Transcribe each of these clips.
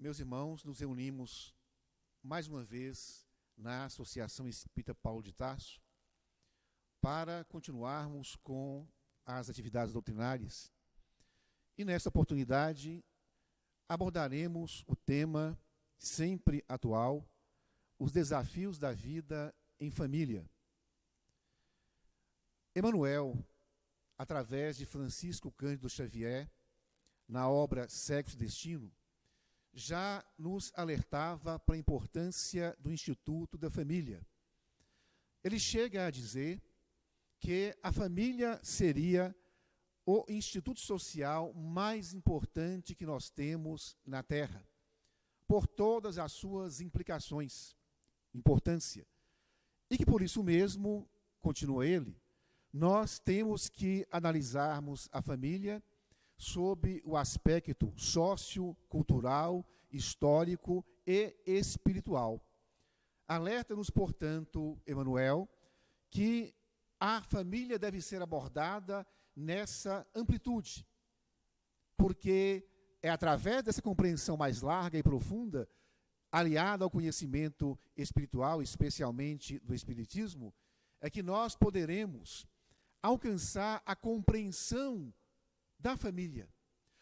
Meus irmãos, nos reunimos mais uma vez na Associação Espírita Paulo de Tarso para continuarmos com as atividades doutrinárias. E nessa oportunidade abordaremos o tema sempre atual, os desafios da vida em família. Emmanuel, através de Francisco Cândido Xavier, na obra Sexo e Destino, já nos alertava para a importância do Instituto da Família. Ele chega a dizer que a família seria o instituto social mais importante que nós temos na Terra, por todas as suas implicações, importância. E que por isso mesmo, continua ele, nós temos que analisarmos a família sob o aspecto sociocultural, histórico e espiritual. Alerta-nos, portanto, Emmanuel, que a família deve ser abordada nessa amplitude, porque é através dessa compreensão mais larga e profunda, aliada ao conhecimento espiritual, especialmente do Espiritismo, é que nós poderemos alcançar a compreensão da família,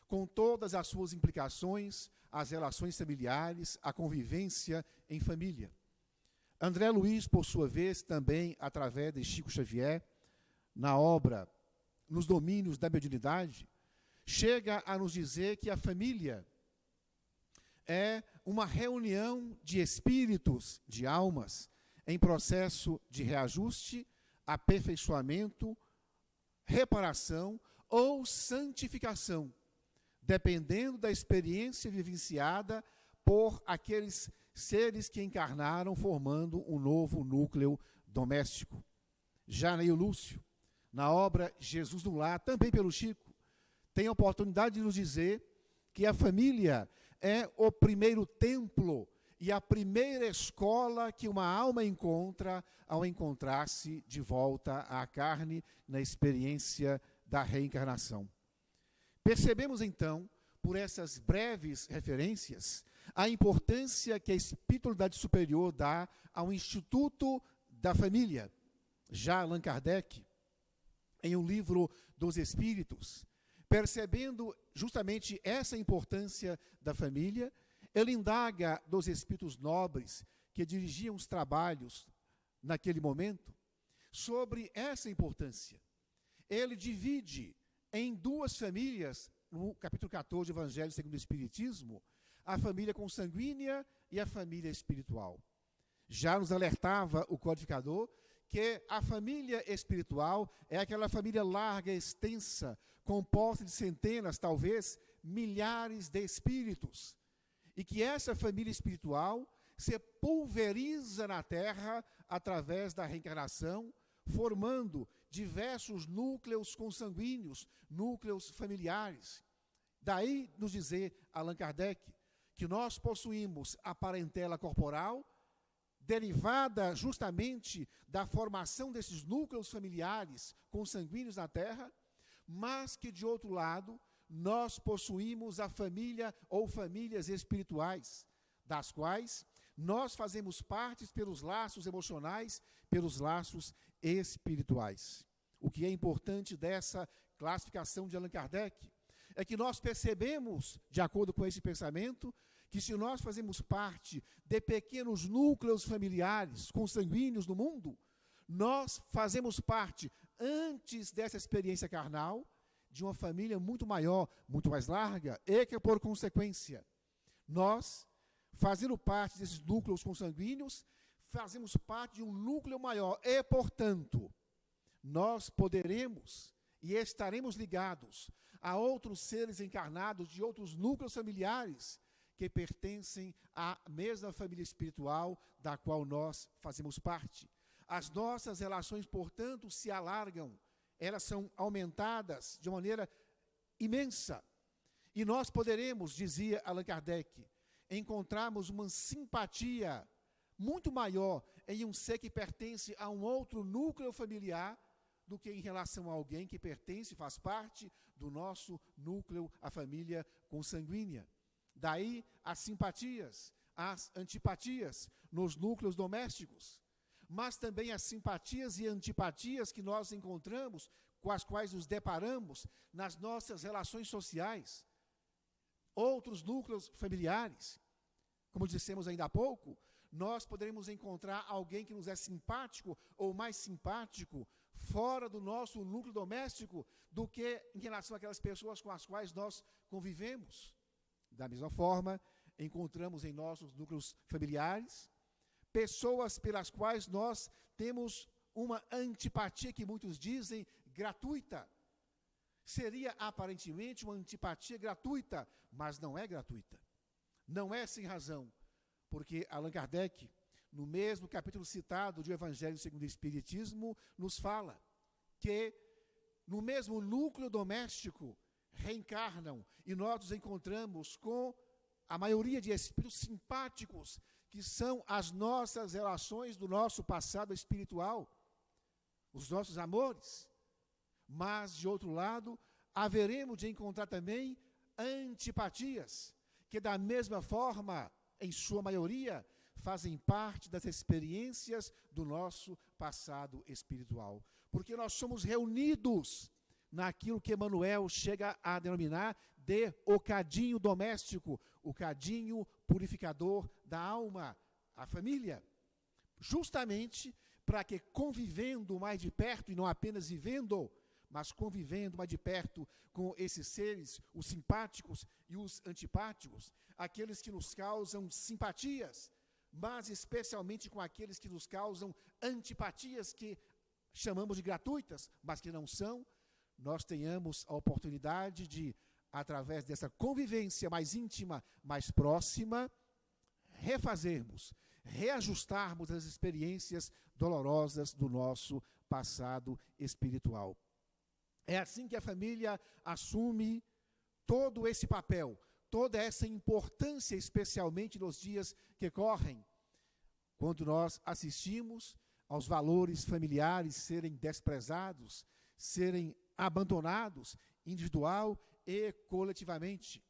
com todas as suas implicações, as relações familiares, a convivência em família. André Luiz, por sua vez, também através de Chico Xavier, na obra Nos Domínios da Mediunidade, chega a nos dizer que a família é uma reunião de espíritos, de almas, em processo de reajuste, aperfeiçoamento, reparação ou santificação, dependendo da experiência vivenciada por aqueles seres que encarnaram formando um novo núcleo doméstico. Já Neil Lúcio, na obra Jesus no Lar, também pelo Chico, tem a oportunidade de nos dizer que a família é o primeiro templo e a primeira escola que uma alma encontra ao encontrar-se de volta à carne na experiência da reencarnação. Percebemos então, por essas breves referências, a importância que a espiritualidade superior dá ao Instituto da Família. Já Allan Kardec, em um livro dos Espíritos, percebendo justamente essa importância da família, ele indaga dos espíritos nobres que dirigiam os trabalhos naquele momento sobre essa importância. Ele divide em duas famílias, no capítulo 14 do Evangelho segundo o Espiritismo, a família consanguínea e a família espiritual. Já nos alertava o codificador que a família espiritual é aquela família larga, extensa, composta de centenas, talvez milhares de espíritos. E que essa família espiritual se pulveriza na Terra através da reencarnação, formando diversos núcleos consanguíneos, núcleos familiares. Daí nos dizer Allan Kardec que nós possuímos a parentela corporal, derivada justamente da formação desses núcleos familiares consanguíneos na Terra, mas que, de outro lado, nós possuímos a família ou famílias espirituais, das quais nós fazemos parte pelos laços emocionais, pelos laços espirituais. O que é importante dessa classificação de Allan Kardec é que nós percebemos, de acordo com esse pensamento, que se nós fazemos parte de pequenos núcleos familiares consanguíneos no mundo, nós fazemos parte, antes dessa experiência carnal, de uma família muito maior, muito mais larga, e que, por consequência, nós, fazendo parte desses núcleos consanguíneos, fazemos parte de um núcleo maior e, portanto, nós poderemos e estaremos ligados a outros seres encarnados de outros núcleos familiares que pertencem à mesma família espiritual da qual nós fazemos parte. As nossas relações, portanto, se alargam, elas são aumentadas de maneira imensa. E nós poderemos, dizia Allan Kardec, encontrarmos uma simpatia muito maior em um ser que pertence a um outro núcleo familiar do que em relação a alguém que pertence, faz parte do nosso núcleo, a família consanguínea. Daí as simpatias, as antipatias nos núcleos domésticos, mas também as simpatias e antipatias que nós encontramos, com as quais nos deparamos nas nossas relações sociais, outros núcleos familiares. Como dissemos ainda há pouco, nós poderemos encontrar alguém que nos é simpático ou mais simpático fora do nosso núcleo doméstico do que em relação àquelas pessoas com as quais nós convivemos. Da mesma forma, encontramos em nossos núcleos familiares pessoas pelas quais nós temos uma antipatia que muitos dizem gratuita. Seria aparentemente uma antipatia gratuita, mas não é gratuita. Não é sem razão, porque Allan Kardec, no mesmo capítulo citado do Evangelho segundo o Espiritismo, nos fala que no mesmo núcleo doméstico reencarnam e nós nos encontramos com a maioria de espíritos simpáticos, que são as nossas relações do nosso passado espiritual, os nossos amores. Mas, de outro lado, haveremos de encontrar também antipatias, que da mesma forma, em sua maioria, fazem parte das experiências do nosso passado espiritual. Porque nós somos reunidos naquilo que Emmanuel chega a denominar de o cadinho doméstico, o cadinho purificador da alma, a família. Justamente para que, convivendo mais de perto, e não apenas vivendo, mas convivendo mais de perto com esses seres, os simpáticos e os antipáticos, aqueles que nos causam simpatias, mas especialmente com aqueles que nos causam antipatias, que chamamos de gratuitas, mas que não são, nós tenhamos a oportunidade de, através dessa convivência mais íntima, mais próxima, refazermos, reajustarmos as experiências dolorosas do nosso passado espiritual. É assim que a família assume todo esse papel, toda essa importância, especialmente nos dias que correm, quando nós assistimos aos valores familiares serem desprezados, serem abandonados, individual e coletivamente.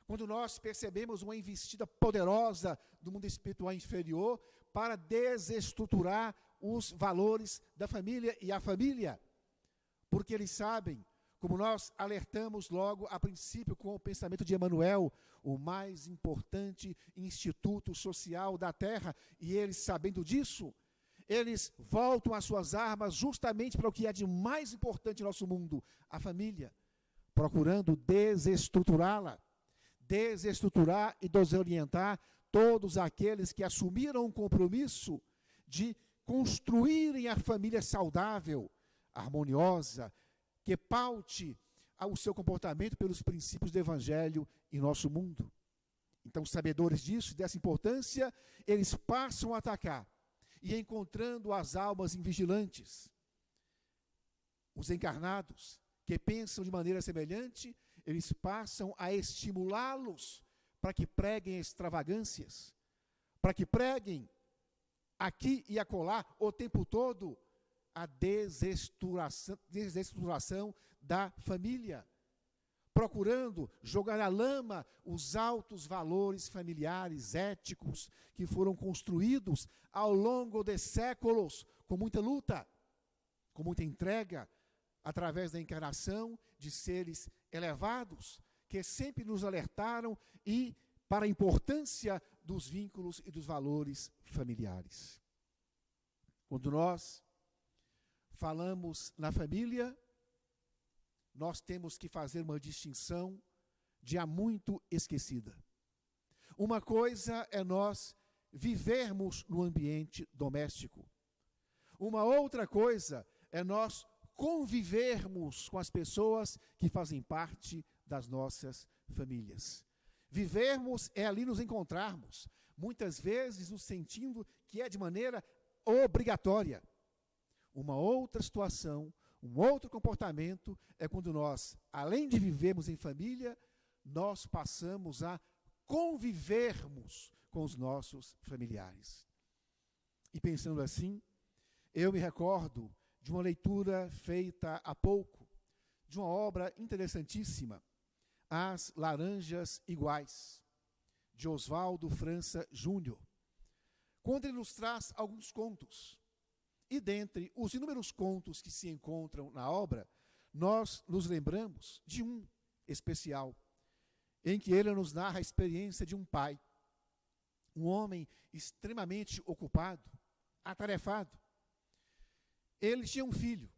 Quando nós percebemos uma investida poderosa do mundo espiritual inferior para desestruturar os valores da família e a família, porque eles sabem, como nós alertamos logo a princípio com o pensamento de Emmanuel, o mais importante instituto social da Terra, e eles, sabendo disso, eles voltam as suas armas justamente para o que é de mais importante no nosso mundo, a família, procurando desestruturá-la, desestruturar e desorientar todos aqueles que assumiram o compromisso de construírem a família saudável, harmoniosa, que paute o seu comportamento pelos princípios do Evangelho em nosso mundo. Então, sabedores disso, dessa importância, eles passam a atacar, e encontrando as almas invigilantes, os encarnados, que pensam de maneira semelhante, eles passam a estimulá-los para que preguem extravagâncias, para que preguem aqui e acolá o tempo todo a desestruturação da família, procurando jogar na lama os altos valores familiares, éticos, que foram construídos ao longo de séculos, com muita luta, com muita entrega, através da encarnação de seres elevados, que sempre nos alertaram e para a importância dos vínculos e dos valores familiares. Quando nós falamos na família, nós temos que fazer uma distinção de há muito esquecida. Uma coisa é nós vivermos no ambiente doméstico. Uma outra coisa é nós convivermos com as pessoas que fazem parte das nossas famílias. Vivermos é ali nos encontrarmos, muitas vezes nos sentindo que é de maneira obrigatória. Uma outra situação, um outro comportamento é quando nós, além de vivermos em família, nós passamos a convivermos com os nossos familiares. E pensando assim, eu me recordo de uma leitura feita há pouco, de uma obra interessantíssima, As Laranjas Iguais, de Oswaldo França Júnior, quando ele nos traz alguns contos. E dentre os inúmeros contos que se encontram na obra, nós nos lembramos de um especial, em que ele nos narra a experiência de um pai, um homem extremamente ocupado, atarefado. Ele tinha um filho,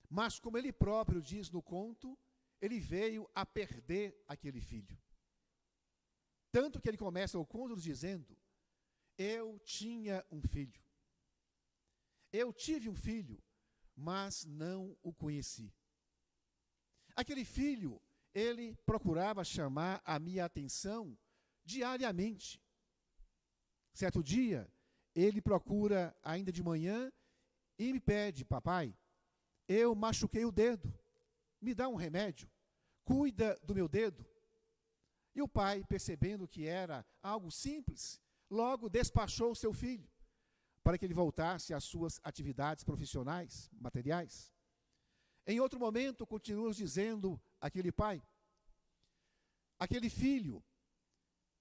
mas como ele próprio diz no conto, ele veio a perder aquele filho. Tanto que ele começa o conto dizendo: eu tinha um filho. Eu tive um filho, mas não o conheci. Aquele filho, ele procurava chamar a minha atenção diariamente. Certo dia, ele procura ainda de manhã e me pede: papai, eu machuquei o dedo, me dá um remédio, cuida do meu dedo. E o pai, percebendo que era algo simples, logo despachou o seu filho, para que ele voltasse às suas atividades profissionais, materiais. Em outro momento, continua dizendo aquele pai, aquele filho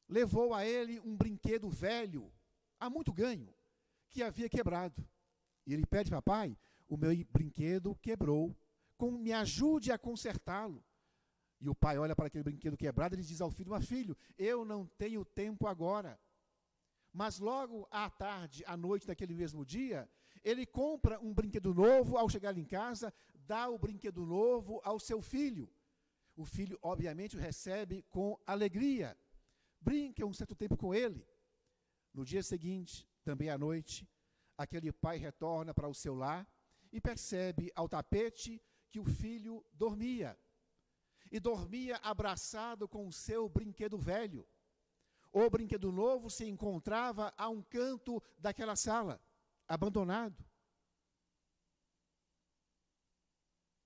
levou a ele um brinquedo velho, há muito ganho, que havia quebrado. E ele pede: papai, o meu brinquedo quebrou, me ajude a consertá-lo. E o pai olha para aquele brinquedo quebrado e diz ao filho: mas filho, eu não tenho tempo agora. Mas logo à tarde, à noite daquele mesmo dia, ele compra um brinquedo novo. Ao chegar em casa, dá o brinquedo novo ao seu filho. O filho, obviamente, o recebe com alegria. Brinca um certo tempo com ele. No dia seguinte, também à noite, aquele pai retorna para o seu lar e percebe ao tapete que o filho dormia. E dormia abraçado com o seu brinquedo velho. O brinquedo novo se encontrava a um canto daquela sala, abandonado.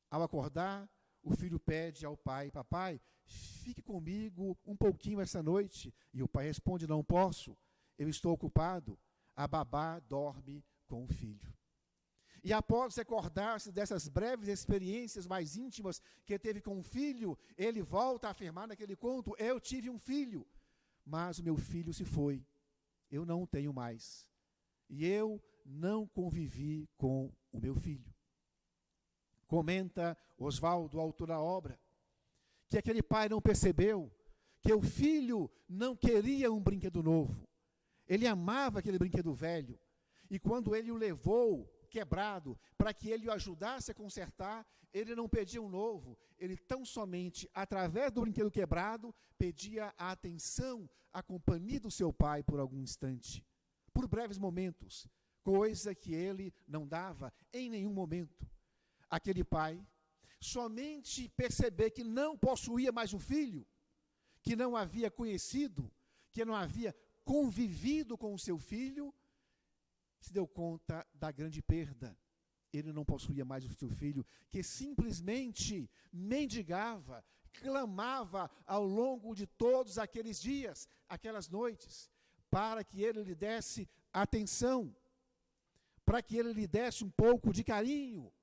Ao acordar, o filho pede ao pai: papai, fique comigo um pouquinho essa noite. E o pai responde: não posso, eu estou ocupado. A babá dorme com o filho. E após recordar-se dessas breves experiências mais íntimas que teve com o filho, ele volta a afirmar naquele conto: eu tive um filho, mas o meu filho se foi, eu não o tenho mais, e eu não convivi com o meu filho. Comenta Oswaldo, autor da obra, que aquele pai não percebeu que o filho não queria um brinquedo novo, ele amava aquele brinquedo velho, e quando ele o levou quebrado, para que ele o ajudasse a consertar, ele não pedia um novo, ele tão somente, através do brinquedo quebrado, pedia a atenção, a companhia do seu pai por algum instante, por breves momentos, coisa que ele não dava em nenhum momento. Aquele pai, somente perceber que não possuía mais um filho, que não havia conhecido, que não havia convivido com o seu filho, se deu conta da grande perda. Ele não possuía mais o seu filho, que simplesmente mendigava, clamava ao longo de todos aqueles dias, aquelas noites, para que ele lhe desse atenção, para que ele lhe desse um pouco de carinho,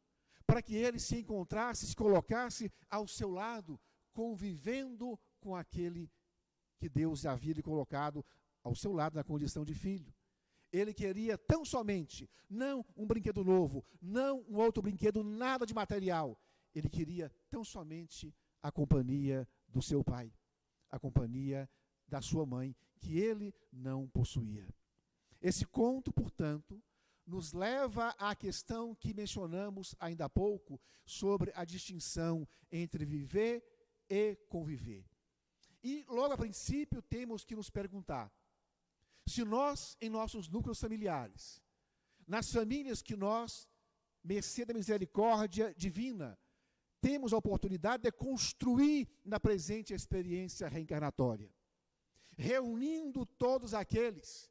para que ele se encontrasse, se colocasse ao seu lado, convivendo com aquele que Deus havia lhe colocado ao seu lado na condição de filho. Ele queria tão somente, não um brinquedo novo, não um outro brinquedo, nada de material. Ele queria tão somente a companhia do seu pai, a companhia da sua mãe, que ele não possuía. Esse conto, portanto, nos leva à questão que mencionamos ainda há pouco, sobre a distinção entre viver e conviver. E logo a princípio temos que nos perguntar, se nós, em nossos núcleos familiares, nas famílias que nós, mercê da misericórdia divina, temos a oportunidade de construir na presente experiência reencarnatória, reunindo todos aqueles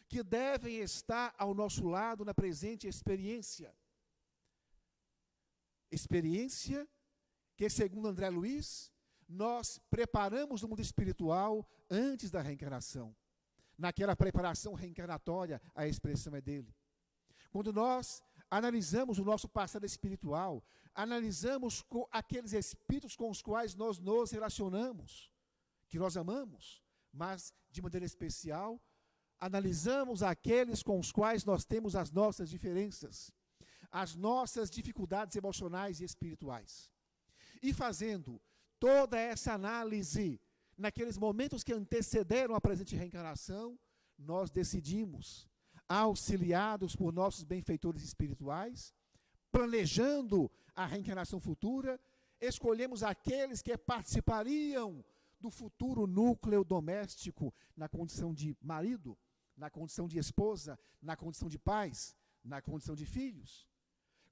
que devem estar ao nosso lado na presente experiência. Experiência que, segundo André Luiz, nós preparamos no mundo espiritual antes da reencarnação. Naquela preparação reencarnatória, a expressão é dele. Quando nós analisamos o nosso passado espiritual, analisamos aqueles espíritos com os quais nós nos relacionamos, que nós amamos, mas de maneira especial, analisamos aqueles com os quais nós temos as nossas diferenças, as nossas dificuldades emocionais e espirituais. E fazendo toda essa análise, naqueles momentos que antecederam a presente reencarnação, nós decidimos, auxiliados por nossos benfeitores espirituais, planejando a reencarnação futura, escolhemos aqueles que participariam do futuro núcleo doméstico na condição de marido, na condição de esposa, na condição de pais, na condição de filhos.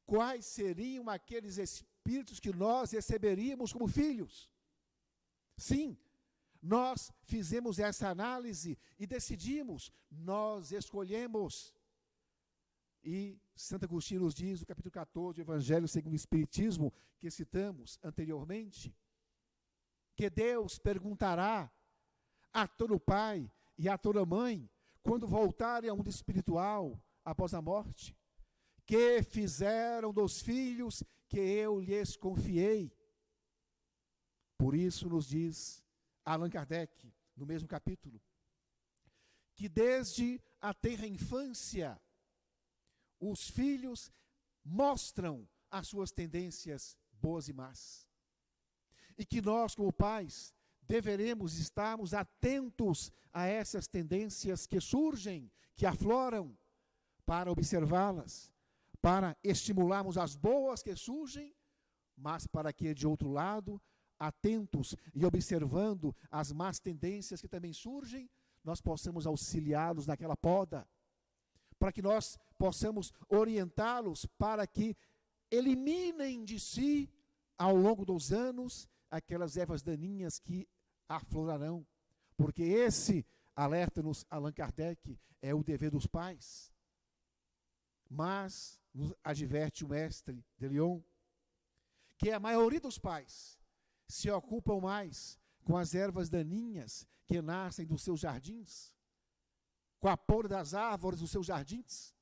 Quais seriam aqueles espíritos que nós receberíamos como filhos? Sim, nós fizemos essa análise e decidimos, nós escolhemos. E Santo Agostinho nos diz, no capítulo 14 do Evangelho segundo o Espiritismo, que citamos anteriormente, que Deus perguntará a todo pai e a toda mãe, quando voltarem ao mundo espiritual após a morte, que fizeram dos filhos que eu lhes confiei. Por isso nos diz Allan Kardec, no mesmo capítulo, que desde a tenra infância, os filhos mostram as suas tendências boas e más. E que nós, como pais, deveremos estarmos atentos a essas tendências que surgem, que afloram, para observá-las, para estimularmos as boas que surgem, mas para que, de outro lado, atentos e observando as más tendências que também surgem, nós possamos auxiliá-los naquela poda, para que nós possamos orientá-los para que eliminem de si, ao longo dos anos, aquelas ervas daninhas que aflorarão. Porque esse, alerta-nos Allan Kardec, é o dever dos pais. Mas, nos adverte o mestre de Lyon, que a maioria dos pais se ocupam mais com as ervas daninhas que nascem dos seus jardins, com a poda das árvores dos seus jardins,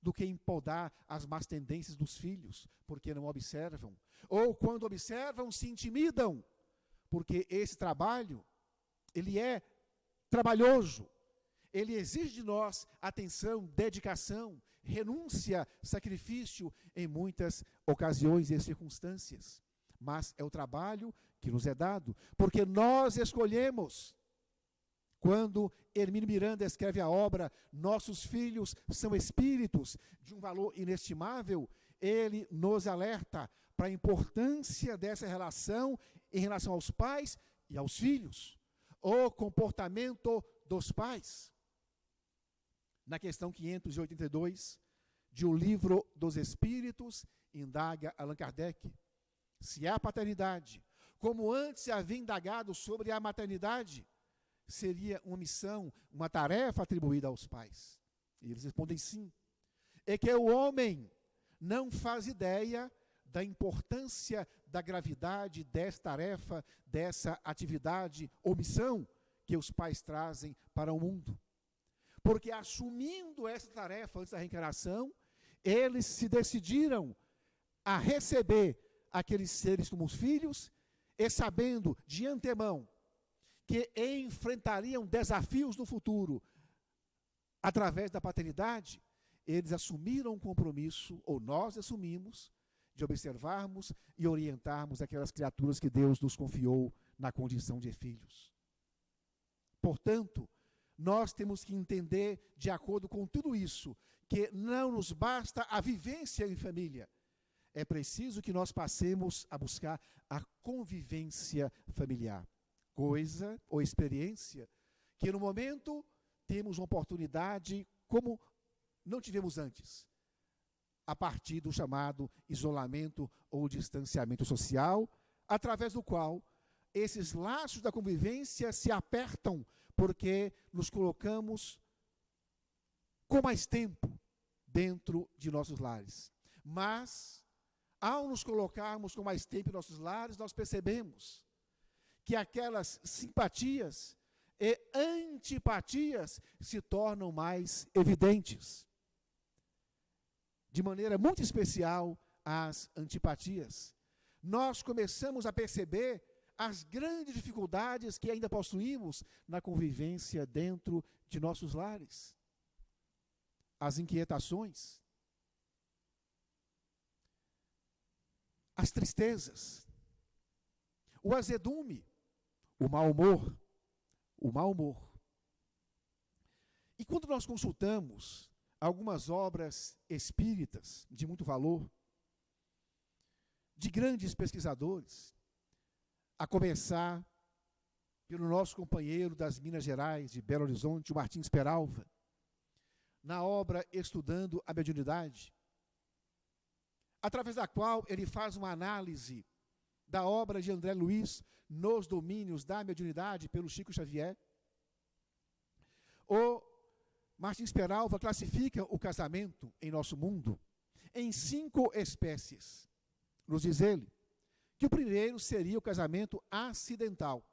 do que em podar as más tendências dos filhos, porque não observam. Ou quando observam, se intimidam, porque esse trabalho, ele é trabalhoso, ele exige de nós atenção, dedicação, renúncia, sacrifício em muitas ocasiões e circunstâncias. Mas é o trabalho que nos é dado, porque nós escolhemos. Quando Hermínio Miranda escreve a obra Nossos Filhos são Espíritos de um valor inestimável, ele nos alerta para a importância dessa relação em relação aos pais e aos filhos, o comportamento dos pais. Na questão 582 de O Livro dos Espíritos, indaga Allan Kardec, se a paternidade, como antes se havia indagado sobre a maternidade, seria uma missão, uma tarefa atribuída aos pais. E eles respondem sim. É que o homem não faz ideia da importância, da gravidade dessa tarefa, dessa atividade ou missão que os pais trazem para o mundo. Porque assumindo essa tarefa antes da reencarnação, eles se decidiram a receber aqueles seres como os filhos, e sabendo de antemão que enfrentariam desafios no futuro através da paternidade, eles assumiram um compromisso, ou nós assumimos, de observarmos e orientarmos aquelas criaturas que Deus nos confiou na condição de filhos. Portanto, nós temos que entender, de acordo com tudo isso, que não nos basta a vivência em família. É preciso que nós passemos a buscar a convivência familiar. Coisa ou experiência que no momento temos uma oportunidade como não tivemos antes, a partir do chamado isolamento ou distanciamento social, através do qual esses laços da convivência se apertam, porque nos colocamos com mais tempo dentro de nossos lares. Mas, ao nos colocarmos com mais tempo em nossos lares, nós percebemos que aquelas simpatias e antipatias se tornam mais evidentes. De maneira muito especial, as antipatias. Nós começamos a perceber as grandes dificuldades que ainda possuímos na convivência dentro de nossos lares, as inquietações, as tristezas, o azedume, o mau humor, o mau humor. E quando nós consultamos algumas obras espíritas de muito valor, de grandes pesquisadores, a começar pelo nosso companheiro das Minas Gerais, de Belo Horizonte, o Martins Peralva, na obra Estudando a Mediunidade, através da qual ele faz uma análise da obra de André Luiz nos domínios da mediunidade pelo Chico Xavier. O Martins Peralva classifica o casamento em nosso mundo em 5 espécies. Nos diz ele que o primeiro seria o casamento acidental.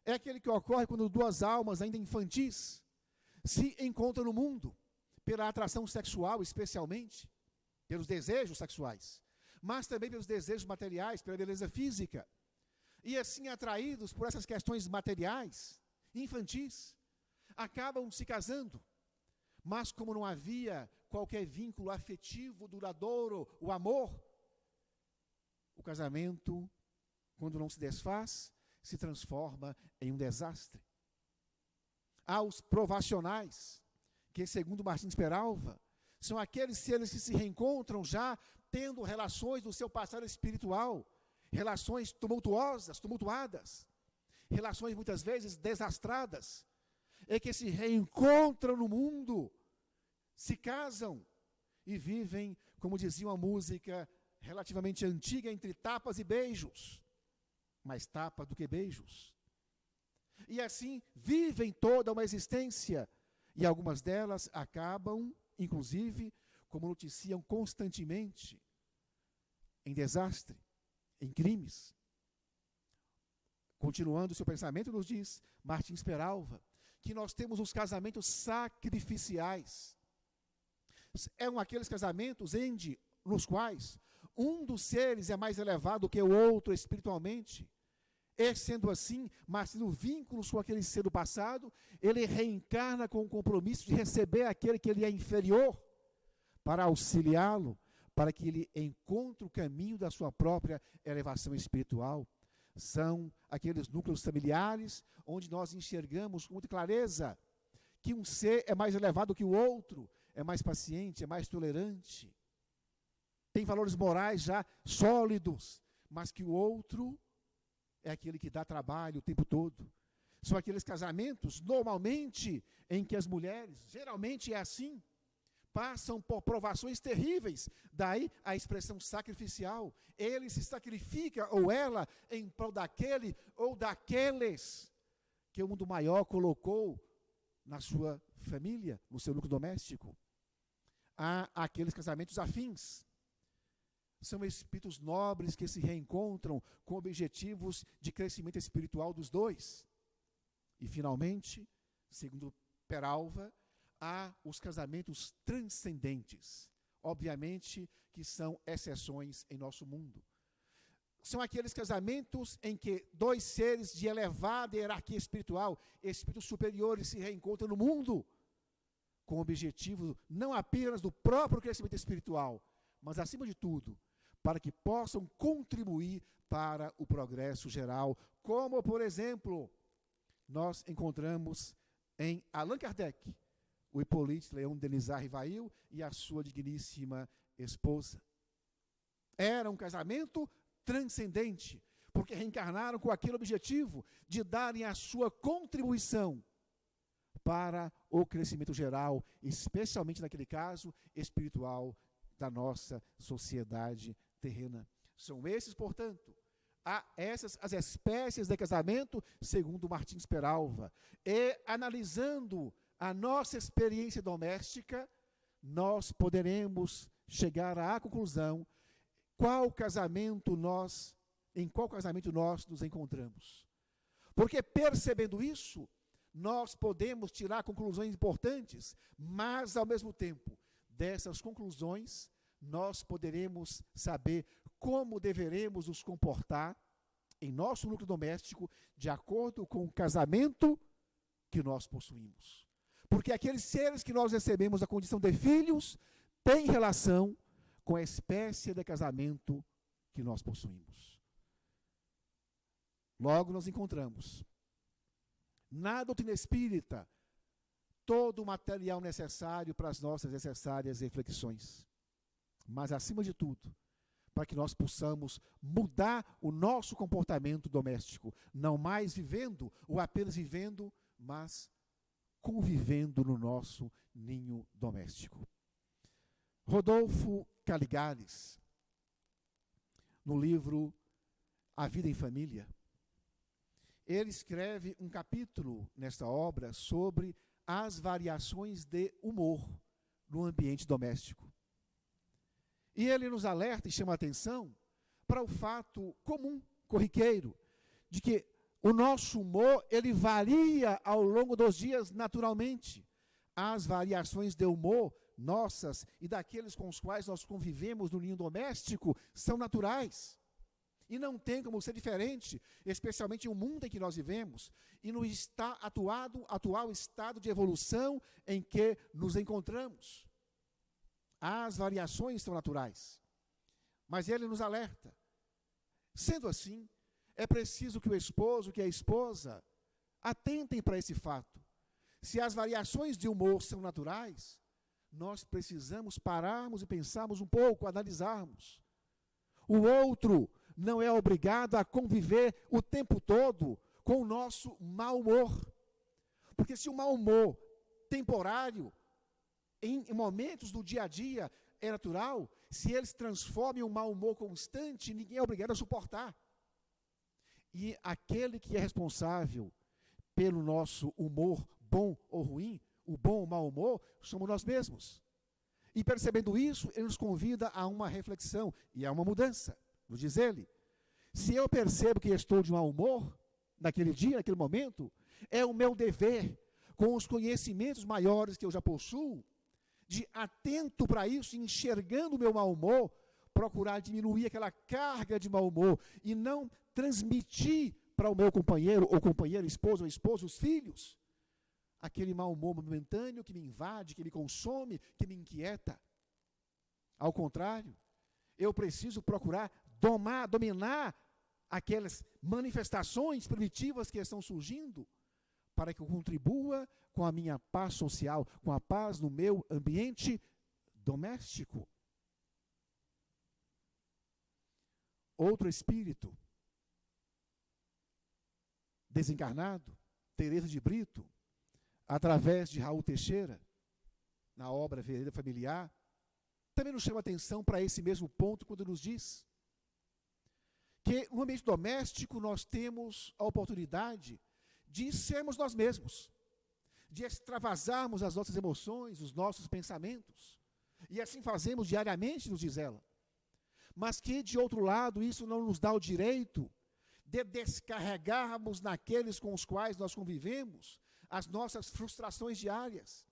É aquele que ocorre quando 2 almas ainda infantis se encontram no mundo, pela atração sexual especialmente, pelos desejos sexuais, mas também pelos desejos materiais, pela beleza física, e assim atraídos por essas questões materiais, infantis, acabam se casando, mas como não havia qualquer vínculo afetivo duradouro, o amor, o casamento, quando não se desfaz, se transforma em um desastre. Há os provacionais, que segundo Martins Peralva, são aqueles seres que se reencontram já tendo relações do seu passado espiritual, relações tumultuadas, relações muitas vezes desastradas, e que se reencontram no mundo, se casam e vivem, como dizia uma música relativamente antiga, entre tapas e beijos, mais tapas do que beijos. E assim vivem toda uma existência, e algumas delas acabam, inclusive, como noticiam constantemente, em desastre, em crimes. Continuando o seu pensamento, nos diz Martins Peralva, que nós temos os casamentos sacrificiais. São aqueles casamentos nos quais um dos seres é mais elevado que o outro espiritualmente. E sendo assim, mas tendo vínculos com aquele ser do passado, ele reencarna com o compromisso de receber aquele que ele é inferior, para auxiliá-lo, para que ele encontre o caminho da sua própria elevação espiritual. São aqueles núcleos familiares onde nós enxergamos com muita clareza que um ser é mais elevado que o outro, é mais paciente, é mais tolerante, tem valores morais já sólidos, mas que o outro é aquele que dá trabalho o tempo todo. São aqueles casamentos, normalmente, em que as mulheres, geralmente é assim, passam por provações terríveis, daí a expressão sacrificial. Ele se sacrifica, ou ela, em prol daquele ou daqueles que o mundo maior colocou na sua família, no seu núcleo doméstico. Há aqueles casamentos afins. São espíritos nobres que se reencontram com objetivos de crescimento espiritual dos dois. E, finalmente, segundo Peralva, há os casamentos transcendentes. Obviamente que são exceções em nosso mundo. São aqueles casamentos em que 2 seres de elevada hierarquia espiritual, espíritos superiores, se reencontram no mundo, com o objetivo não apenas do próprio crescimento espiritual, mas, acima de tudo, para que possam contribuir para o progresso geral, como, por exemplo, nós encontramos em Allan Kardec, o Hippolyte Léon Denis Rivail e a sua digníssima esposa. Era um casamento transcendente, porque reencarnaram com aquele objetivo de darem a sua contribuição para o crescimento geral, especialmente naquele caso espiritual da nossa sociedade terrena. São esses, portanto, essas as espécies de casamento, segundo Martins Peralva. E analisando a nossa experiência doméstica, nós poderemos chegar à conclusão em qual casamento nós nos encontramos. Porque, percebendo isso, nós podemos tirar conclusões importantes, mas, ao mesmo tempo, dessas conclusões, nós poderemos saber como deveremos nos comportar em nosso núcleo doméstico de acordo com o casamento que nós possuímos. Porque aqueles seres que nós recebemos a condição de filhos têm relação com a espécie de casamento que nós possuímos. Logo nós encontramos na doutrina espírita todo o material necessário para as nossas necessárias reflexões. Mas, acima de tudo, para que nós possamos mudar o nosso comportamento doméstico, não mais vivendo ou apenas vivendo, mas convivendo no nosso ninho doméstico. Rodolfo Caligares, no livro A Vida em Família, ele escreve um capítulo nesta obra sobre as variações de humor no ambiente doméstico. E ele nos alerta e chama a atenção para o fato comum, corriqueiro, de que o nosso humor, ele varia ao longo dos dias naturalmente. As variações de humor nossas e daqueles com os quais nós convivemos no ninho doméstico são naturais. E não tem como ser diferente, especialmente no mundo em que nós vivemos e no atual estado de evolução em que nos encontramos. As variações são naturais, mas ele nos alerta. Sendo assim, é preciso que o esposo, que a esposa, atentem para esse fato. Se as variações de humor são naturais, nós precisamos pararmos e pensarmos um pouco, analisarmos. O outro não é obrigado a conviver o tempo todo com o nosso mau humor. Porque se o mau humor temporário, em momentos do dia a dia, é natural, se ele se transforma em um mau humor constante, ninguém é obrigado a suportar. E aquele que é responsável pelo nosso humor bom ou ruim, o bom ou mau humor, somos nós mesmos. E percebendo isso, ele nos convida a uma reflexão e a uma mudança. Nos diz ele, se eu percebo que estou de mau humor, naquele dia, naquele momento, é o meu dever, com os conhecimentos maiores que eu já possuo, de atento para isso, enxergando o meu mau humor, procurar diminuir aquela carga de mau humor e não transmitir para o meu companheiro ou companheira, esposo ou esposo, os filhos, aquele mau humor momentâneo que me invade, que me consome, que me inquieta. Ao contrário, eu preciso procurar dominar aquelas manifestações primitivas que estão surgindo, para que eu contribua com a minha paz social, com a paz no meu ambiente doméstico. Outro espírito, desencarnado, Teresa de Brito, através de Raul Teixeira, na obra Vereda Familiar, também nos chama atenção para esse mesmo ponto, quando nos diz que no ambiente doméstico nós temos a oportunidade de sermos nós mesmos, de extravasarmos as nossas emoções, os nossos pensamentos, e assim fazemos diariamente, nos diz ela. Mas que, de outro lado, isso não nos dá o direito de descarregarmos naqueles com os quais nós convivemos as nossas frustrações diárias,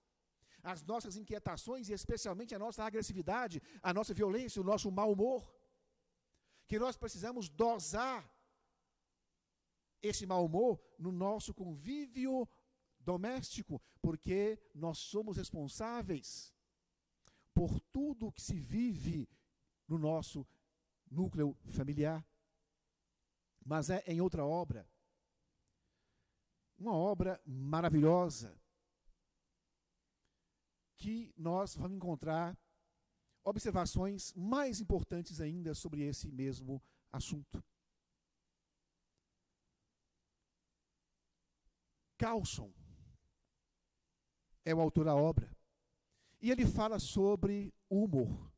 as nossas inquietações e especialmente a nossa agressividade, a nossa violência, o nosso mau humor. Que nós precisamos dosar esse mau humor no nosso convívio doméstico, porque nós somos responsáveis por tudo que se vive no nosso núcleo familiar. Mas é em outra obra, uma obra maravilhosa, que nós vamos encontrar observações mais importantes ainda sobre esse mesmo assunto. Carlson é o autor da obra, e ele fala sobre o humor,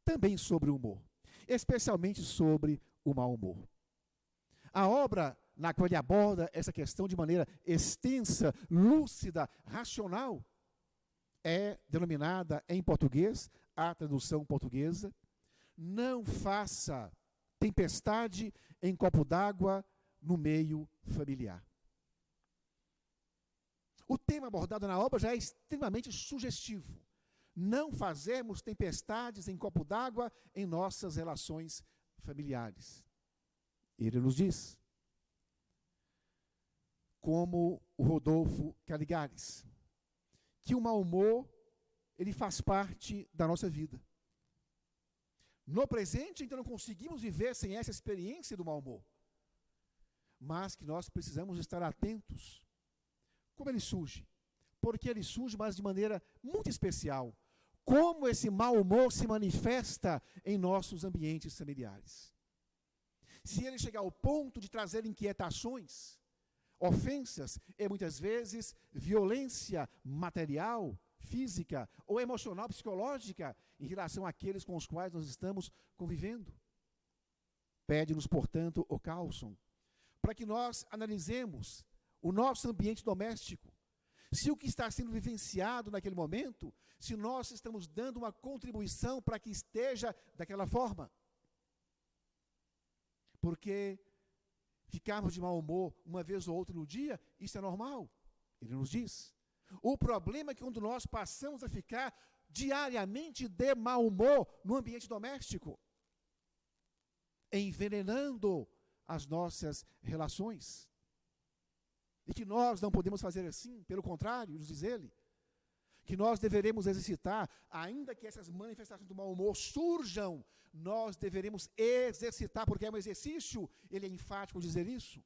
também sobre o humor, especialmente sobre o mau humor. A obra na qual ele aborda essa questão de maneira extensa, lúcida, racional, é denominada em português, a tradução portuguesa, Não Faça Tempestade em Copo d'Água no Meio Familiar. O tema abordado na obra já é extremamente sugestivo. Não fazermos tempestades em copo d'água em nossas relações familiares. Ele nos diz, como o Rodolfo Caligares, que o mau humor, ele faz parte da nossa vida. No presente, então, não conseguimos viver sem essa experiência do mau humor. Mas que nós precisamos estar atentos. Como ele surge? Porque ele surge, mas de maneira muito especial. Como esse mau humor se manifesta em nossos ambientes familiares. Se ele chegar ao ponto de trazer inquietações, ofensas e muitas vezes violência material, física ou emocional, psicológica, em relação àqueles com os quais nós estamos convivendo. Pede-nos, portanto, o Carlson, para que nós analisemos o nosso ambiente doméstico, se o que está sendo vivenciado naquele momento, se nós estamos dando uma contribuição para que esteja daquela forma. Porque ficarmos de mau humor uma vez ou outra no dia, isso é normal. Ele nos diz. O problema é que quando nós passamos a ficar diariamente de mau humor no ambiente doméstico, envenenando as nossas relações. E que nós não podemos fazer assim, pelo contrário, nos diz ele, que nós deveremos exercitar, ainda que essas manifestações do mau humor surjam, nós deveremos exercitar, porque é um exercício, ele é enfático ao dizer isso,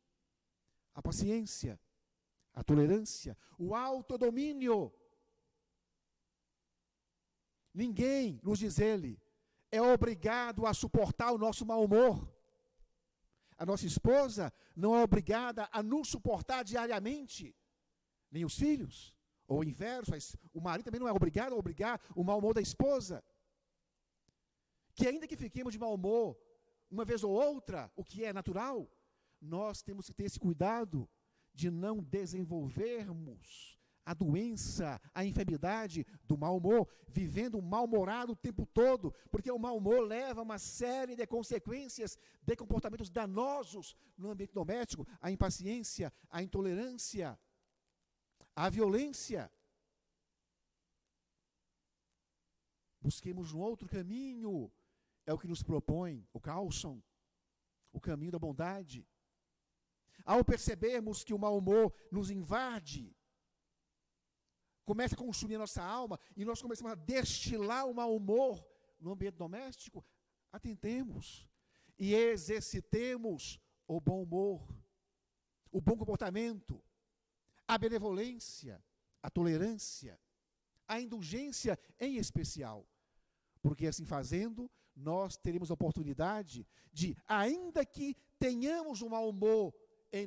a paciência, a tolerância, o autodomínio. Ninguém, nos diz ele, é obrigado a suportar o nosso mau humor. A nossa esposa não é obrigada a nos suportar diariamente, nem os filhos, ou o inverso, o marido também não é obrigado a obrigar o mau humor da esposa. Que ainda que fiquemos de mau humor uma vez ou outra, o que é natural, nós temos que ter esse cuidado de não desenvolvermos a doença, a enfermidade do mau humor, vivendo mal-humorado o tempo todo, porque o mau humor leva a uma série de consequências de comportamentos danosos no ambiente doméstico, a impaciência, a intolerância, a violência. Busquemos um outro caminho, é o que nos propõe o Carlson, o caminho da bondade. Ao percebermos que o mau humor nos invade, começa a consumir a nossa alma, e nós começamos a destilar o mau humor no ambiente doméstico, atentemos e exercitemos o bom humor, o bom comportamento, a benevolência, a tolerância, a indulgência em especial, porque assim fazendo, nós teremos a oportunidade de, ainda que tenhamos um mau humor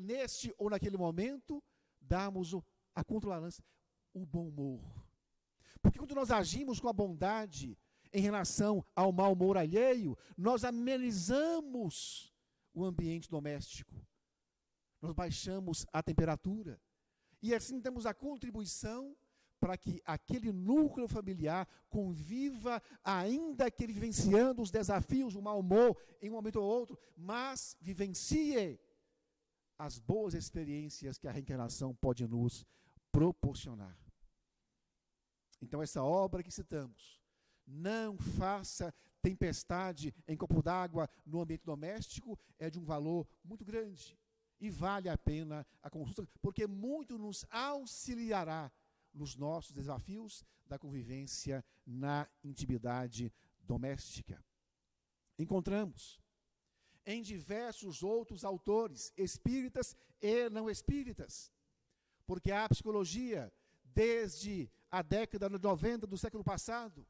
neste ou naquele momento, darmos a contrabalância, o bom humor. Porque quando nós agimos com a bondade em relação ao mau humor alheio, nós amenizamos o ambiente doméstico. Nós baixamos a temperatura. E assim damos a contribuição para que aquele núcleo familiar conviva, ainda que ele vivenciando os desafios do mau humor em um momento ou outro, mas vivencie as boas experiências que a reencarnação pode nos proporcionar. Então, essa obra que citamos, não faça tempestade em copo d'água no ambiente doméstico, é de um valor muito grande. E vale a pena a consulta, porque muito nos auxiliará nos nossos desafios da convivência na intimidade doméstica. Encontramos em diversos outros autores, espíritas e não espíritas, porque a psicologia, desde a década de 90 do século passado,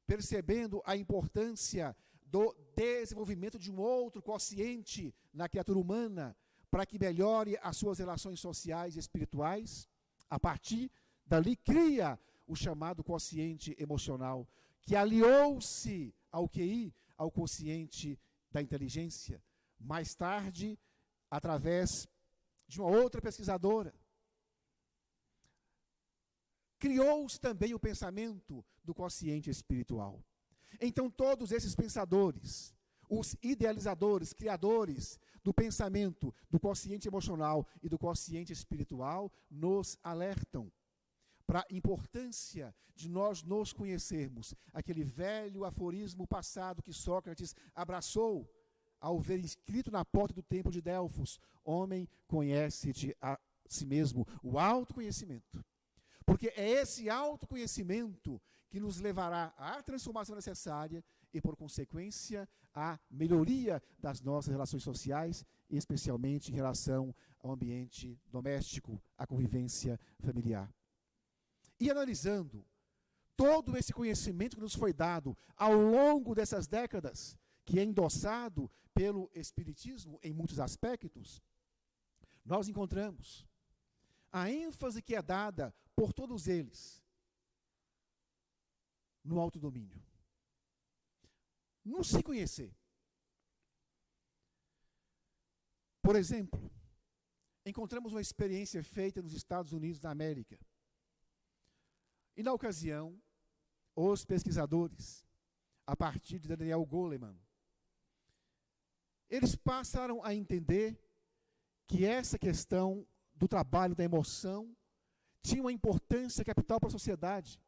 percebendo a importância do desenvolvimento de um outro quociente na criatura humana, para que melhore as suas relações sociais e espirituais, a partir dali cria o chamado quociente emocional, que aliou-se ao QI, ao quociente da inteligência. Mais tarde, através de uma outra pesquisadora, criou-se também o pensamento do quociente espiritual. Então, todos esses pensadores, os idealizadores, criadores do pensamento, do quociente emocional e do quociente espiritual, nos alertam para a importância de nós nos conhecermos. Aquele velho aforismo passado que Sócrates abraçou ao ver escrito na porta do templo de Delfos: homem, conhece-te a si mesmo. O autoconhecimento. Porque é esse autoconhecimento que nos levará à transformação necessária e, por consequência, à melhoria das nossas relações sociais, especialmente em relação ao ambiente doméstico, à convivência familiar. E analisando todo esse conhecimento que nos foi dado ao longo dessas décadas, que é endossado pelo Espiritismo em muitos aspectos, nós encontramos a ênfase que é dada por todos eles no autodomínio. No se conhecer. Por exemplo, encontramos uma experiência feita nos Estados Unidos da América. E na ocasião, os pesquisadores, a partir de Daniel Goleman, eles passaram a entender que essa questão do trabalho da emoção tinha uma importância capital para a sociedade.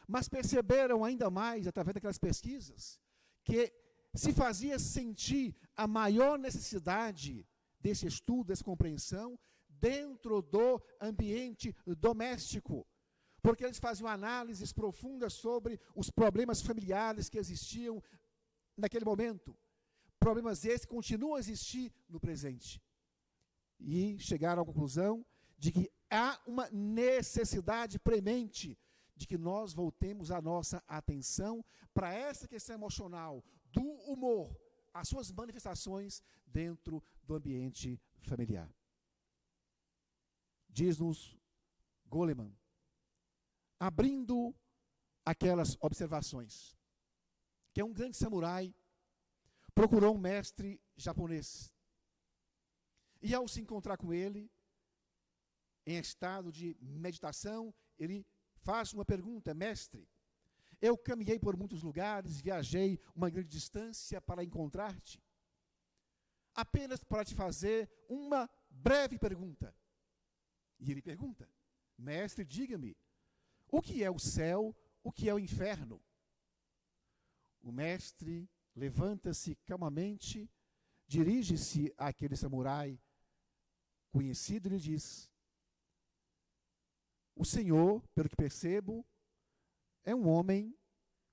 Mas perceberam ainda mais, através daquelas pesquisas, que se fazia sentir a maior necessidade desse estudo, dessa compreensão, dentro do ambiente doméstico. Porque eles faziam análises profundas sobre os problemas familiares que existiam naquele momento. Problemas esses que continuam a existir no presente. E chegaram à conclusão de que há uma necessidade premente de que nós voltemos a nossa atenção para essa questão emocional, do humor, as suas manifestações dentro do ambiente familiar. Diz-nos Goleman, abrindo aquelas observações, que é um grande samurai, procurou um mestre japonês. E ao se encontrar com ele, em estado de meditação, ele faz uma pergunta: mestre, eu caminhei por muitos lugares, viajei uma grande distância para encontrar-te, apenas para te fazer uma breve pergunta. E ele pergunta: mestre, diga-me, o que é o céu, o que é o inferno? O mestre levanta-se calmamente, dirige-se àquele samurai conhecido e lhe diz: o Senhor, pelo que percebo, é um homem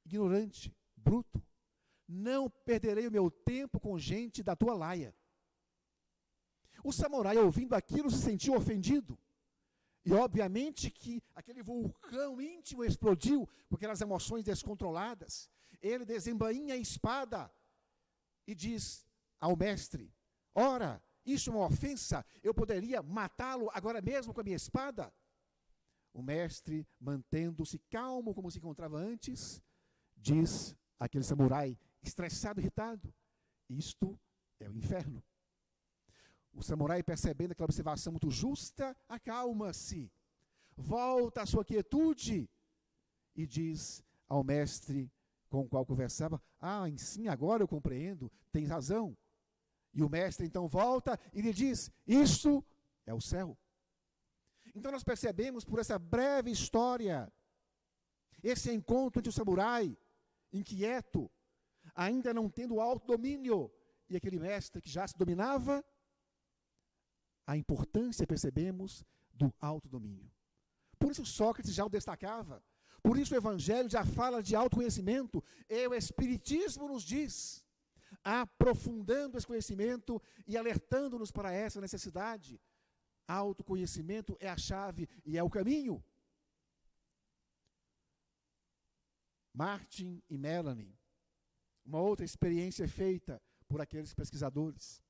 ignorante, bruto. Não perderei o meu tempo com gente da tua laia. O samurai, ouvindo aquilo, se sentiu ofendido. E obviamente que aquele vulcão íntimo explodiu, com aquelas emoções descontroladas. Ele desembainha a espada e diz ao mestre: ora, isso é uma ofensa, eu poderia matá-lo agora mesmo com a minha espada? O mestre, mantendo-se calmo como se encontrava antes, diz àquele samurai, estressado, irritado: isto é o inferno. O samurai, percebendo aquela observação muito justa, acalma-se, volta à sua quietude e diz ao mestre com o qual conversava: sim, agora eu compreendo, tens razão. E o mestre então volta e lhe diz: isso é o céu. Então nós percebemos por essa breve história, esse encontro entre o samurai, inquieto, ainda não tendo autodomínio, e aquele mestre que já se dominava, a importância, percebemos, do autodomínio. Por isso Sócrates já o destacava, por isso o Evangelho já fala de autoconhecimento, e o Espiritismo nos diz, aprofundando esse conhecimento e alertando-nos para essa necessidade. Autoconhecimento é a chave e é o caminho. Martin e Melanie, uma outra experiência feita por aqueles pesquisadores.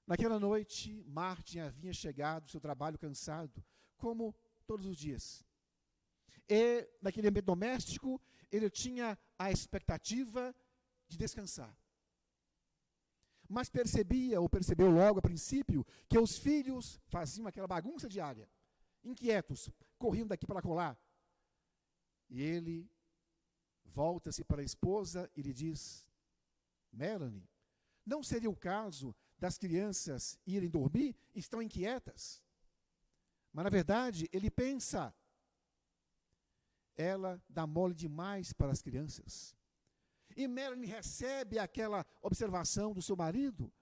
Naquela noite, Martin havia chegado do seu trabalho cansado, como todos os dias. E, naquele ambiente doméstico, ele tinha a expectativa de descansar. Mas percebeu logo a princípio, que os filhos faziam aquela bagunça diária, inquietos, corriam daqui para colar. E ele volta-se para a esposa e lhe diz: Melanie, não seria o caso das crianças irem dormir? Estão inquietas. Mas, na verdade, ele pensa: ela dá mole demais para as crianças. E Melanie recebe aquela observação do seu marido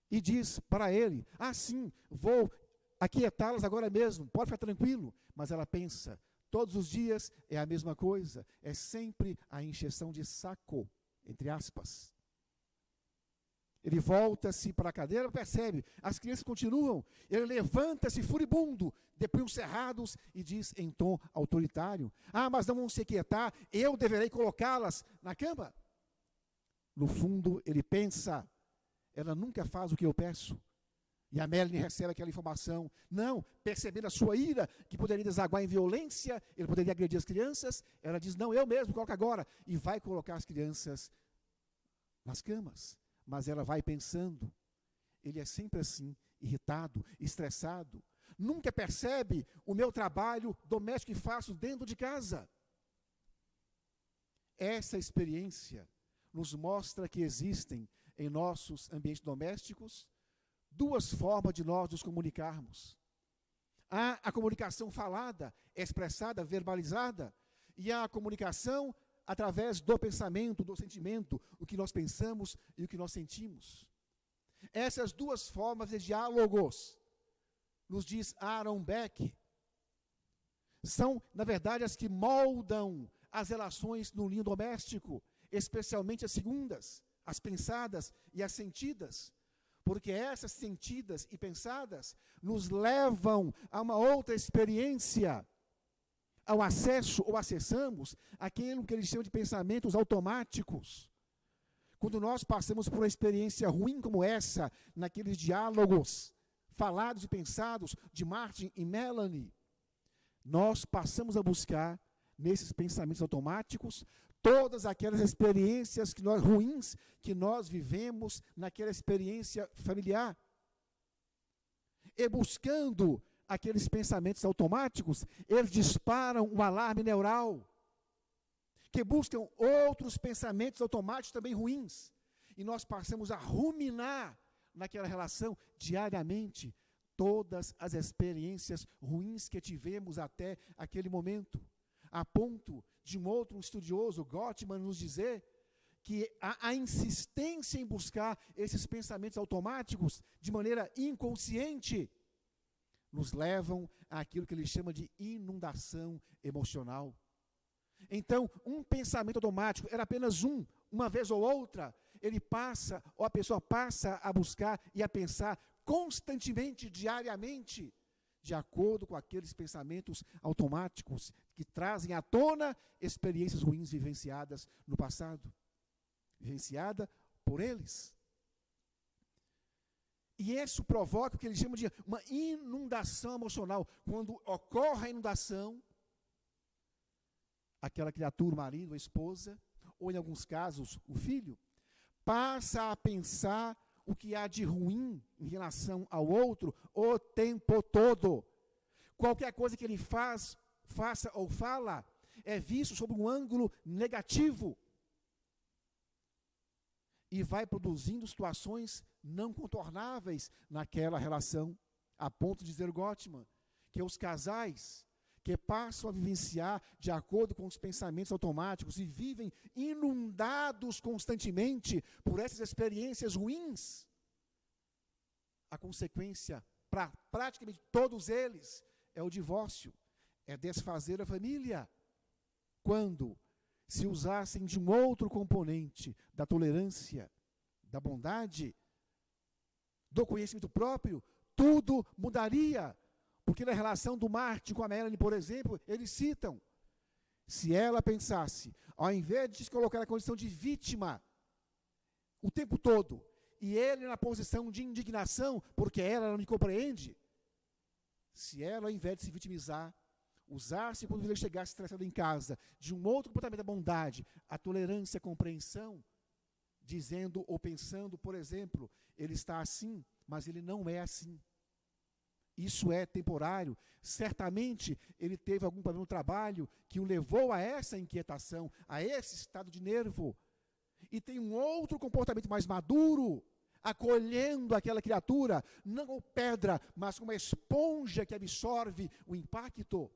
e diz para ele: sim, vou aquietá-las agora mesmo, pode ficar tranquilo. Mas ela pensa, todos os dias é a mesma coisa, é sempre a encheção de saco, entre aspas. Ele volta-se para a cadeira, percebe, as crianças continuam. Ele levanta-se furibundo, de punhos cerrados, e diz em tom autoritário: mas não vão se quietar, eu deverei colocá-las na cama. No fundo, ele pensa: ela nunca faz o que eu peço. E a Melanie recebe aquela informação. Não, percebendo a sua ira, que poderia desaguar em violência, ele poderia agredir as crianças, ela diz: não, eu mesmo, coloco agora. E vai colocar as crianças nas camas. Mas ela vai pensando, ele é sempre assim, irritado, estressado. Nunca percebe o meu trabalho doméstico que faço dentro de casa. Essa experiência nos mostra que existem em nossos ambientes domésticos duas formas de nós nos comunicarmos. Há a comunicação falada, expressada, verbalizada, e há a comunicação através do pensamento, do sentimento, o que nós pensamos e o que nós sentimos. Essas duas formas de diálogos, nos diz Aaron Beck, são, na verdade, as que moldam as relações no ninho doméstico, especialmente as segundas, as pensadas e as sentidas, porque essas sentidas e pensadas nos levam a uma outra experiência, ao acesso ou acessamos aquilo que eles chamam de pensamentos automáticos. Quando nós passamos por uma experiência ruim como essa, naqueles diálogos falados e pensados de Martin e Melanie, nós passamos a buscar nesses pensamentos automáticos todas aquelas experiências ruins que nós vivemos naquela experiência familiar. E buscando aqueles pensamentos automáticos, eles disparam um alarme neural, que buscam outros pensamentos automáticos também ruins. E nós passamos a ruminar naquela relação diariamente todas as experiências ruins que tivemos até aquele momento. A ponto de um outro estudioso, Gottman, nos dizer que a insistência em buscar esses pensamentos automáticos de maneira inconsciente nos levam àquilo que ele chama de inundação emocional. Então, um pensamento automático era apenas uma vez ou outra, ele passa, ou a pessoa passa a buscar e a pensar constantemente, diariamente, de acordo com aqueles pensamentos automáticos que trazem à tona experiências ruins vivenciadas no passado, vivenciada por eles. E isso provoca o que eles chamam de uma inundação emocional. Quando ocorre a inundação, aquela criatura, o marido, a esposa, ou em alguns casos o filho, passa a pensar o que há de ruim em relação ao outro o tempo todo. Qualquer coisa que ele faça ou fala, é visto sob um ângulo negativo. E vai produzindo situações não contornáveis naquela relação, a ponto de dizer Gottman, que os casais que passam a vivenciar de acordo com os pensamentos automáticos e vivem inundados constantemente por essas experiências ruins, a consequência para praticamente todos eles é o divórcio, é desfazer a família. Quando se usassem de um outro componente da tolerância, da bondade, do conhecimento próprio, tudo mudaria. Porque na relação do Martin com a Melanie, por exemplo, eles citam, se ela pensasse, ao invés de se colocar na condição de vítima o tempo todo, e ele na posição de indignação, porque ela não me compreende, se ela, ao invés de se vitimizar, usasse quando ele chegasse estressado em casa, de um outro comportamento da bondade, a tolerância, a compreensão, dizendo ou pensando, por exemplo, ele está assim, mas ele não é assim. Isso é temporário. Certamente ele teve algum problema no trabalho que o levou a essa inquietação, a esse estado de nervo. E tem um outro comportamento mais maduro, acolhendo aquela criatura, não como pedra, mas como uma esponja que absorve o impacto.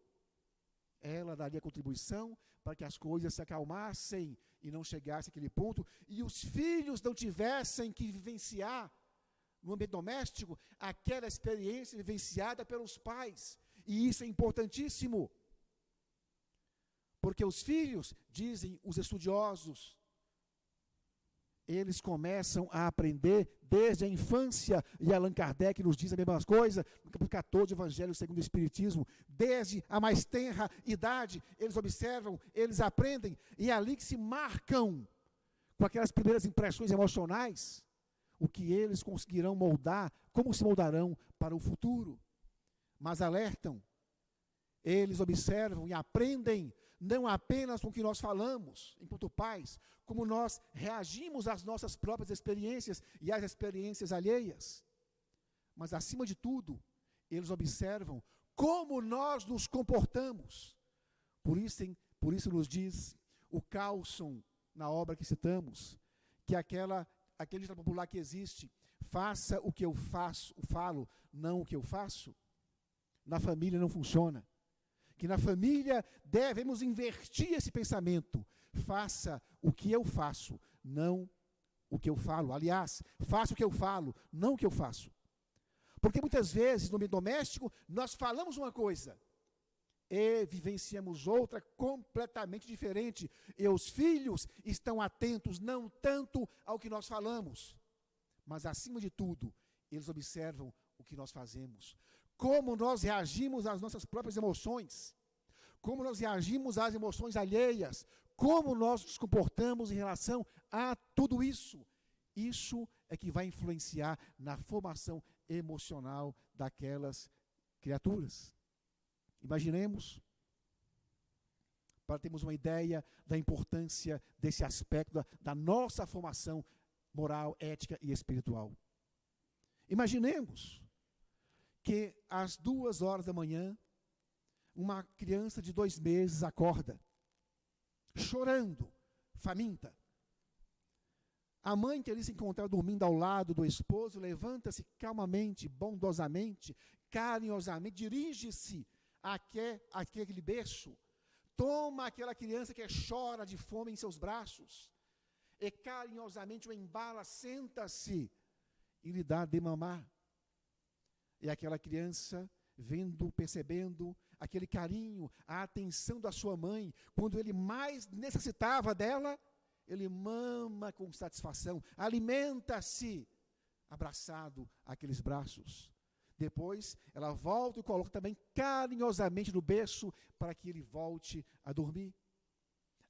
ela daria contribuição para que as coisas se acalmassem e não chegasse àquele ponto, e os filhos não tivessem que vivenciar, no ambiente doméstico, aquela experiência vivenciada pelos pais. E isso é importantíssimo, porque os filhos, dizem os estudiosos, eles começam a aprender desde a infância, e Allan Kardec nos diz a mesma coisa, no capítulo 14 do Evangelho segundo o Espiritismo, desde a mais tenra idade, eles observam, eles aprendem, e é ali que se marcam, com aquelas primeiras impressões emocionais, o que eles conseguirão moldar, como se moldarão para o futuro. Mas alertam, eles observam e aprendem, não apenas com o que nós falamos, enquanto pais, como nós reagimos às nossas próprias experiências e às experiências alheias. Mas, acima de tudo, eles observam como nós nos comportamos. Por isso nos diz o Carlson, na obra que citamos, que aquele ditado popular que existe, faça o que eu falo, não o que eu faço, na família não funciona. Que na família devemos invertir esse pensamento. Faça o que eu faço, não o que eu falo. Aliás, faça o que eu falo, não o que eu faço. Porque muitas vezes, no meio doméstico, nós falamos uma coisa e vivenciamos outra completamente diferente. E os filhos estão atentos não tanto ao que nós falamos, mas, acima de tudo, eles observam o que nós fazemos. Como nós reagimos às nossas próprias emoções, como nós reagimos às emoções alheias, como nós nos comportamos em relação a tudo isso. Isso é que vai influenciar na formação emocional daquelas criaturas. Imaginemos, para termos uma ideia da importância desse aspecto da nossa formação moral, ética e espiritual. Imaginemos que às 2h da manhã, uma criança de 2 meses acorda, chorando, faminta. A mãe, que ali se encontrava dormindo ao lado do esposo, levanta-se calmamente, bondosamente, carinhosamente, dirige-se àquele berço, toma aquela criança que chora de fome em seus braços, e carinhosamente o embala, senta-se e lhe dá de mamar. E aquela criança, percebendo aquele carinho, a atenção da sua mãe, quando ele mais necessitava dela, ele mama com satisfação, alimenta-se, abraçado àqueles braços. Depois, ela volta e coloca também carinhosamente no berço, para que ele volte a dormir.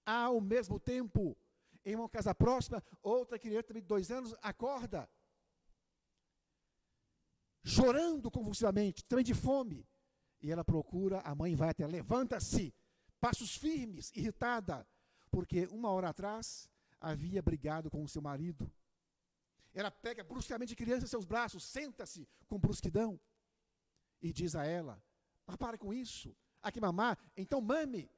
Ao mesmo tempo, em uma casa próxima, outra criança também de 2 anos acorda, chorando convulsivamente, também de fome. E ela procura, a mãe vai até, levanta-se, passos firmes, irritada, porque 1 hora atrás havia brigado com o seu marido. Ela pega bruscamente a criança em seus braços, senta-se com brusquidão e diz a ela: mas para com isso, há que mamar, então mame.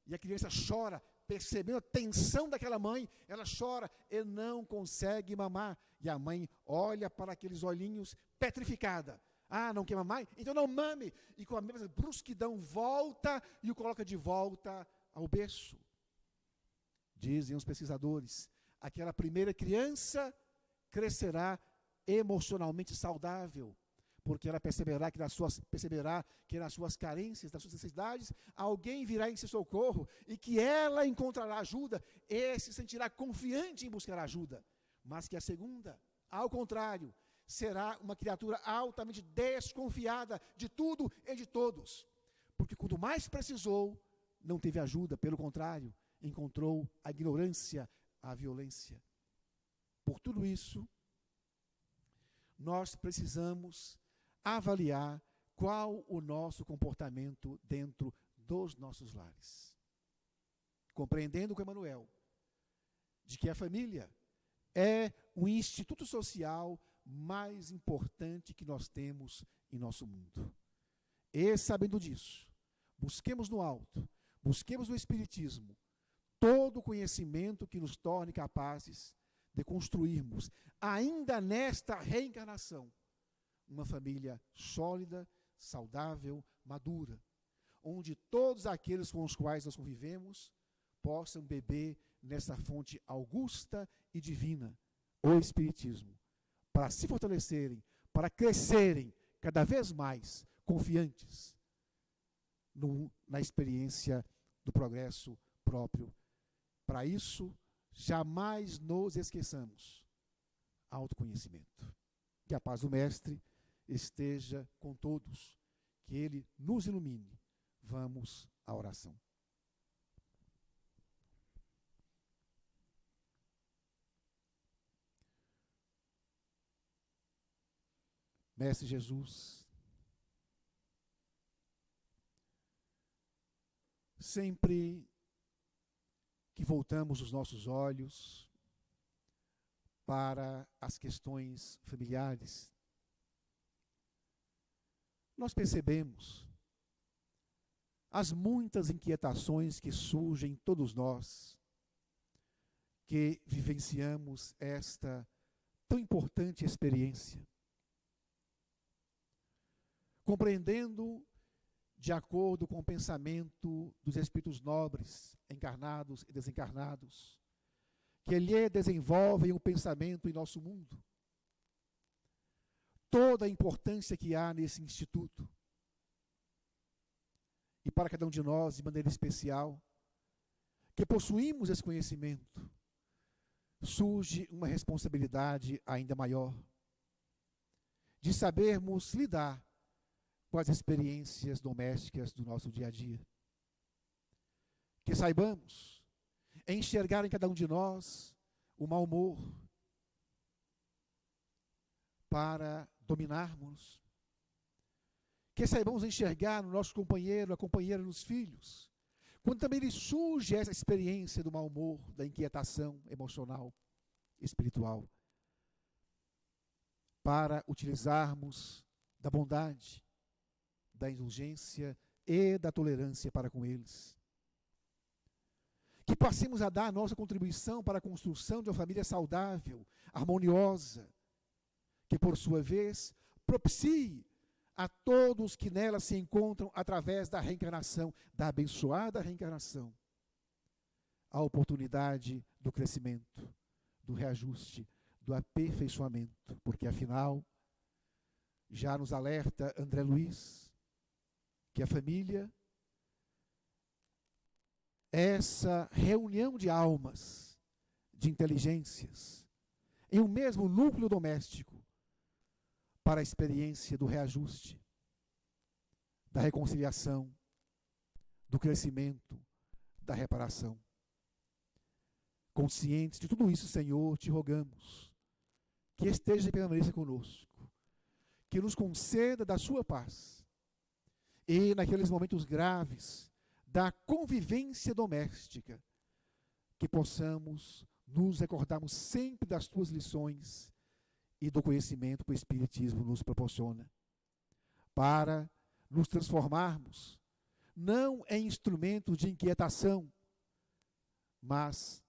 E a criança chora, percebendo a tensão daquela mãe, ela chora e não consegue mamar. E a mãe olha para aqueles olhinhos petrificada. Ah, não quer mamar? Então não mame. E com a mesma brusquidão volta e o coloca de volta ao berço. Dizem os pesquisadores, aquela primeira criança crescerá emocionalmente saudável, porque ela perceberá que nas suas carências, nas suas necessidades, alguém virá em seu socorro e que ela encontrará ajuda e se sentirá confiante em buscar ajuda. Mas que a segunda, ao contrário, será uma criatura altamente desconfiada de tudo e de todos, porque quanto mais precisou, não teve ajuda, pelo contrário, encontrou a ignorância, a violência. Por tudo isso, nós precisamos avaliar qual o nosso comportamento dentro dos nossos lares. Compreendendo com Emmanuel, de que a família é o instituto social mais importante que nós temos em nosso mundo. E sabendo disso, busquemos no alto, busquemos no Espiritismo, todo o conhecimento que nos torne capazes de construirmos, ainda nesta reencarnação, uma família sólida, saudável, madura, onde todos aqueles com os quais nós convivemos possam beber nessa fonte augusta e divina, o Espiritismo, para se fortalecerem, para crescerem cada vez mais confiantes na experiência do progresso próprio. Para isso, jamais nos esqueçamos. Autoconhecimento. Que a paz do Mestre esteja com todos, que Ele nos ilumine. Vamos à oração. Mestre Jesus, sempre que voltamos os nossos olhos para as questões familiares, nós percebemos as muitas inquietações que surgem em todos nós, que vivenciamos esta tão importante experiência. Compreendendo, de acordo com o pensamento dos espíritos nobres, encarnados e desencarnados, que lhe desenvolvem o pensamento em nosso mundo, toda a importância que há nesse instituto. E para cada um de nós, de maneira especial, que possuímos esse conhecimento, surge uma responsabilidade ainda maior, de sabermos lidar com as experiências domésticas do nosso dia a dia. Que saibamos enxergar em cada um de nós o mau humor para dominarmos. Que saibamos enxergar no nosso companheiro, a companheira, nos filhos, quando também lhe surge essa experiência do mau humor, da inquietação emocional, espiritual, para utilizarmos da bondade, da indulgência e da tolerância para com eles. Que passemos a dar a nossa contribuição para a construção de uma família saudável, harmoniosa, que por sua vez propicie a todos que nela se encontram através da reencarnação, da abençoada reencarnação, a oportunidade do crescimento, do reajuste, do aperfeiçoamento, porque afinal, já nos alerta André Luiz, que a família é essa reunião de almas, de inteligências, em um mesmo núcleo doméstico, para a experiência do reajuste, da reconciliação, do crescimento, da reparação. Conscientes de tudo isso, Senhor, te rogamos, que esteja e permaneça conosco, que nos conceda da sua paz, e naqueles momentos graves da convivência doméstica, que possamos nos recordarmos sempre das tuas lições e do conhecimento que o Espiritismo nos proporciona, para nos transformarmos, não em instrumentos de inquietação, mas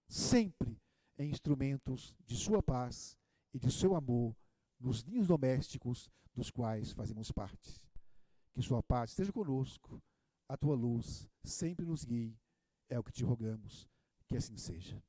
sempre em instrumentos de sua paz e de seu amor nos ninhos domésticos dos quais fazemos parte. Que sua paz esteja conosco, a tua luz sempre nos guie, é o que te rogamos, que assim seja.